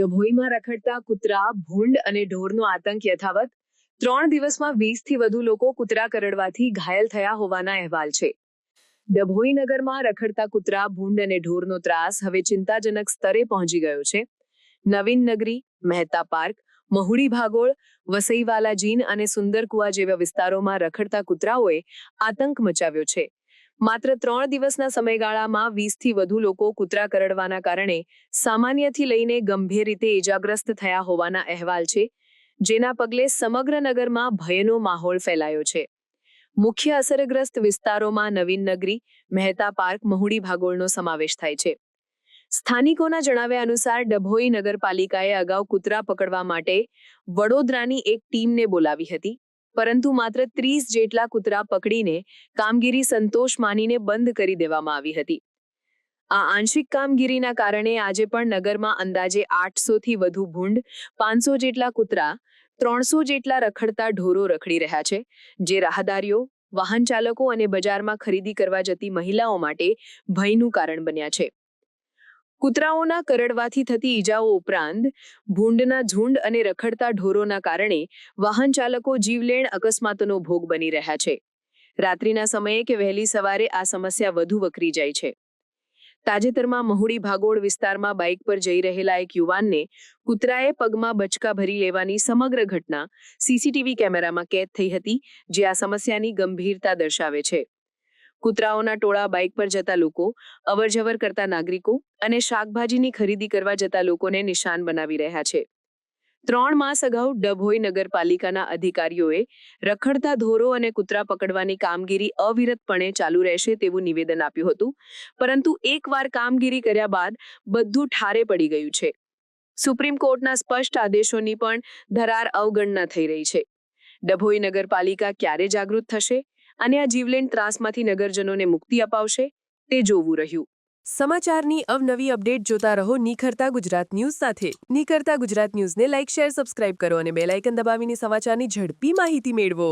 ડભોઈમાં રખડતા કૂતરા, ભૂંડ અને ઢોરનો આતંક યથાવત. 3 દિવસમાં 20થી વધુ લોકો કૂતરા કરડવાથી ઘાયલ થયા હોવાના અહેવાલ છે. ડભોઈ નગરમાં રખડતા કૂતરા, ભૂંડ અને ઢોરનો ત્રાસ હવે ચિંતાજનક સ્તરે પહોંચી ગયો છે. નવીન નગરી, મહેતા પાર્ક, મહુડી ભાગોળ, વસઈવાલા જીન અને સુંદરકુવા જેવા વિસ્તારોમાં રખડતા કૂતરાઓએ આતંક મચાવ્યો છે. માત્ર 3 દિવસના સમયગાળામાં 20થી વધુ લોકો કૂતરા કરડવાના કારણે સામાન્યથી લઈને ગંભીર રીતે ઇજાગ્રસ્ત થયા હોવાના અહેવાલ છે, જેના પગલે સમગ્ર નગરમાં ભયનો માહોલ ફેલાયો છે. મુખ્ય અસરગ્રસ્ત વિસ્તારોમાં નવીન નગરી, મહેતા પાર્ક, મહુડી ભાગોળનો સમાવેશ થાય છે. સ્થાનિકોના જણાવ્યા અનુસાર ડભોઈ નગરપાલિકાએ અગાઉ કૂતરા પકડવા માટે વડોદરાની એક ટીમને બોલાવી હતી, પરંતુ માત્ર 30 જેટલા કૂતરા પકડીને કામગીરી સંતોષ માનીને બંધ કરી દેવામાં આવી હતી. આ આંશિક કામગીરીના કારણે આજે પણ નગરમાં અંદાજે 800થી વધુ ભૂંડ, 500 જેટલા કૂતરા, 300 જેટલા રખડતા ઢોરો રખડી રહ્યા છે, જે રાહદારીઓ, વાહન ચાલકો અને બજારમાં ખરીદી કરવા જતી મહિલાઓ માટે ભયનું કારણ બન્યા છે. કૂતરાઓના કરડવાથી થતી ઈજાઓ ઉપરાંત ભૂંડના ઝુંડ અને રખડતા ઢોરોના કારણે વાહન ચાલકો જીવલેણ અકસ્માતોનો ભોગ બની રહ્યા છે. રાત્રિના સમયે કે વહેલી સવારે આ સમસ્યા વધુ વકરી જાય છે. તાજેતરમાં મહુડી ભાગોળ વિસ્તારમાં બાઇક પર જઈ રહેલા એક યુવાનને કૂતરાએ પગમાં બચકા ભરી લેવાની સમગ્ર ઘટના સીસીટીવી કેમેરામાં કેદ થઈ હતી, જે આ સમસ્યાની ગંભીરતા દર્શાવે છે. કૂતરાઓના ટોળા બાઇક પર જતા લોકો, અવરજવર કરતા નાગરિકો અને શાકભાજીની ખરીદી કરવા જતા લોકોને નિશાન બનાવી રહ્યા છે. 3 માસ અગાઉ ડભોઈ નગરપાલિકાના અધિકારીઓએ રખડતા ઢોરો અને કૂતરા પકડવાની કામગીરી અવિરતપણે ચાલુ રહેશે તેવું નિવેદન આપ્યું હતું, પરંતુ એકવાર કામગીરી કર્યા બાદ બધું ઠારે પડી ગયું છે. સુપ્રીમ કોર્ટના સ્પષ્ટ આદેશોની પણ ધરાર અવગણના થઈ રહી છે. ડભોઈ નગરપાલિકા ક્યારે જાગૃત થશે અને આ જીવલેણ ત્રાસમાંથી નગરજનોને મુક્તિ અપાવશે, તે જોવું રહ્યું. સમાચારની અવનવી અપડેટ જોતા રહો નિખરતા ગુજરાત ન્યૂઝ સાથે. નિખરતા ગુજરાત ન્યૂઝને લાઇક, શેર, સબસ્ક્રાઇબ કરો અને બેલ આઇકન દબાવીને સમાચારની ઝડપી માહિતી મેળવો.